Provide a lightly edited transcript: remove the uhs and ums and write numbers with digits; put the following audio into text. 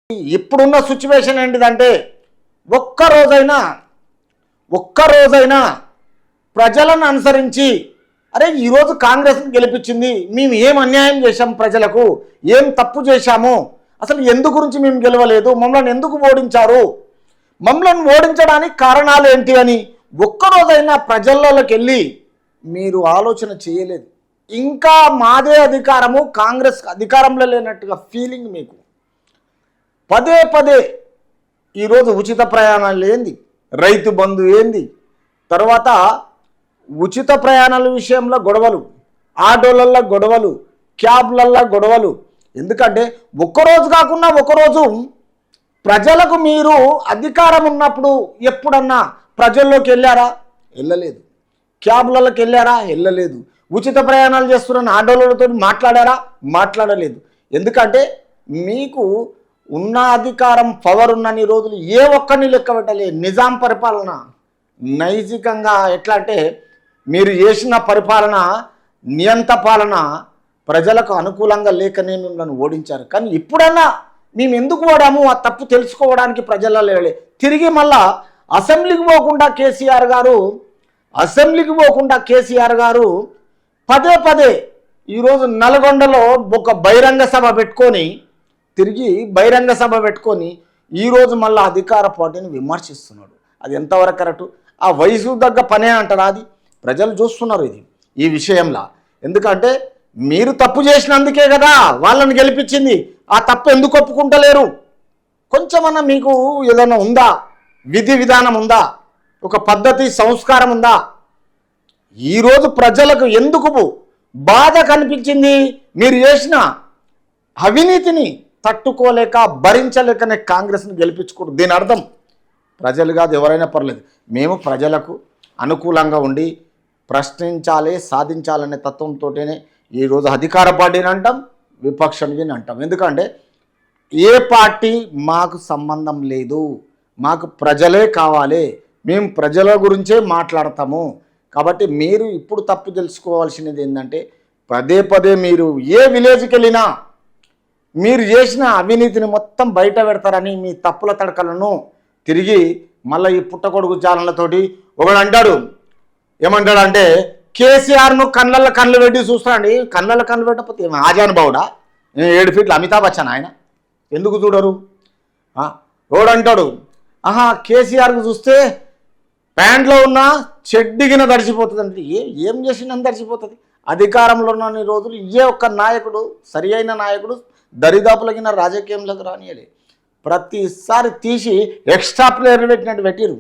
ఇప్పుడున్న సిచ్యువేషన్ ఏంటిదంటే ఒక్కరోజైనా ప్రజలను అనుసరించి అరే ఈరోజు కాంగ్రెస్ని గెలిపించింది, మేము ఏం అన్యాయం చేశాం, ప్రజలకు ఏం తప్పు చేశాము, అసలు ఎందు గురించి మేము గెలవలేదు, మమ్మల్ని ఎందుకు ఓడించారు, మమ్మల్ని ఓడించడానికి కారణాలు ఏంటి అని ఒక్కరోజైనా ప్రజల్లోకి వెళ్ళి మీరు ఆలోచన చేయలేదు. ఇంకా మాదే అధికారము, కాంగ్రెస్ అధికారంలో లేనట్టుగా ఫీలింగ్ మీకు. పదే పదే ఈరోజు ఉచిత ప్రయాణాలు ఏంది, రైతు బంధు ఏంది, తర్వాత ఉచిత ప్రయాణాల విషయంలో గొడవలు, ఆటోలల్లో గొడవలు, క్యాబ్లల్లో గొడవలు. ఎందుకంటే ఒక్కరోజు కాకుండా ఒకరోజు ప్రజలకు మీరు అధికారం ఉన్నప్పుడు ఎప్పుడన్నా ప్రజల్లోకి వెళ్ళారా? వెళ్ళలేదు. క్యాబ్లలోకి వెళ్ళారా? వెళ్ళలేదు. ఉచిత ప్రయాణాలు చేస్తున్న ఆటోలతో మాట్లాడారా? మాట్లాడలేదు. ఎందుకంటే మీకు ఉన్న అధికారం, పవర్ ఉన్నన్ని రోజులు ఏ ఒక్కరిని లెక్క పెట్టలేదు. నిజాం పరిపాలన నైతికంగా ఎట్లా అంటే మీరు చేసిన పరిపాలన, నియంత పాలన ప్రజలకు అనుకూలంగా లేకనే మిమ్మల్ని ఓడించారు. కానీ ఇప్పుడన్నా మేము ఎందుకు ఓడాము ఆ తప్పు తెలుసుకోవడానికి ప్రజల్లో లేలే. తిరిగి మళ్ళా అసెంబ్లీకి పోకుండా కేసీఆర్ గారు పదే పదే ఈరోజు నల్గొండలో ఒక బహిరంగ సభ పెట్టుకొని ఈరోజు మళ్ళీ అధికార పార్టీని విమర్శిస్తున్నాడు. అది ఎంతవరకు కరెక్టు? ఆ వయసు తగ్గ పనే అంటారా? అది ప్రజలు చూస్తున్నారు ఈ విషయంలో. ఎందుకంటే మీరు తప్పు చేసినందుకే కదా వాళ్ళని గెలిపించింది. ఆ తప్పు ఎందుకు ఒప్పుకుంటలేరు? కొంచెమన్నా మీకు ఏదైనా ఉందా? విధి విధానం ఉందా? ఒక పద్ధతి, సంస్కారం ఉందా? ఈరోజు ప్రజలకు ఎందుకు బాధ కనిపించింది? మీరు చేసిన అవినీతిని తట్టుకోలేక, భరించలేకనే కాంగ్రెస్ని గెలిపించుకోరు. దీని అర్థం ప్రజలు కాదు, ఎవరైనా పర్లేదు, మేము ప్రజలకు అనుకూలంగా ఉండి ప్రశ్నించాలి, సాధించాలనే తత్వంతోనే ఈరోజు అధికార పార్టీని అంటాం, విపక్షాన్ని అంటాం. ఎందుకంటే ఏ పార్టీ మాకు సంబంధం లేదు, మాకు ప్రజలే కావాలి, మేము ప్రజల గురించే మాట్లాడతాము. కాబట్టి మీరు ఇప్పుడు తప్పు తెలుసుకోవాల్సినది ఏంటంటే పదే పదే మీరు ఏ విలేజ్కి వెళ్ళినా మీరు చేసిన అవినీతిని మొత్తం బయట పెడతారని మీ తప్పుల తడకలను తిరిగి మళ్ళీ ఈ పుట్టకొడుకు ఛానళ్ళతోటి ఒకడు అంటాడు. ఏమంటాడంటే కేసీఆర్ను కళ్ళు పెట్టి చూస్తాడండి. కళ్ళు పెట్టకపోతే ఆజానుభావుడా? 7 ఫీట్ల అమితాబ్ బచ్చన్ ఆయన ఎందుకు చూడరు? ఎవడంటాడు కేసీఆర్కు చూస్తే ప్యాంట్లో ఉన్న చెడ్డిగిన తడిసిపోతుంది. ఏం చేసినా తడిసిపోతుంది. అధికారంలో ఉన్న రోజులు ఏ ఒక్క నాయకుడు, సరి అయిన నాయకుడు దరిదాపులకిన రాజకీయంలోకి రానియలే. ప్రతిసారి తీసి ఎక్స్ట్రా ప్లేయర్లు పెట్టినట్టు పెట్టిరు.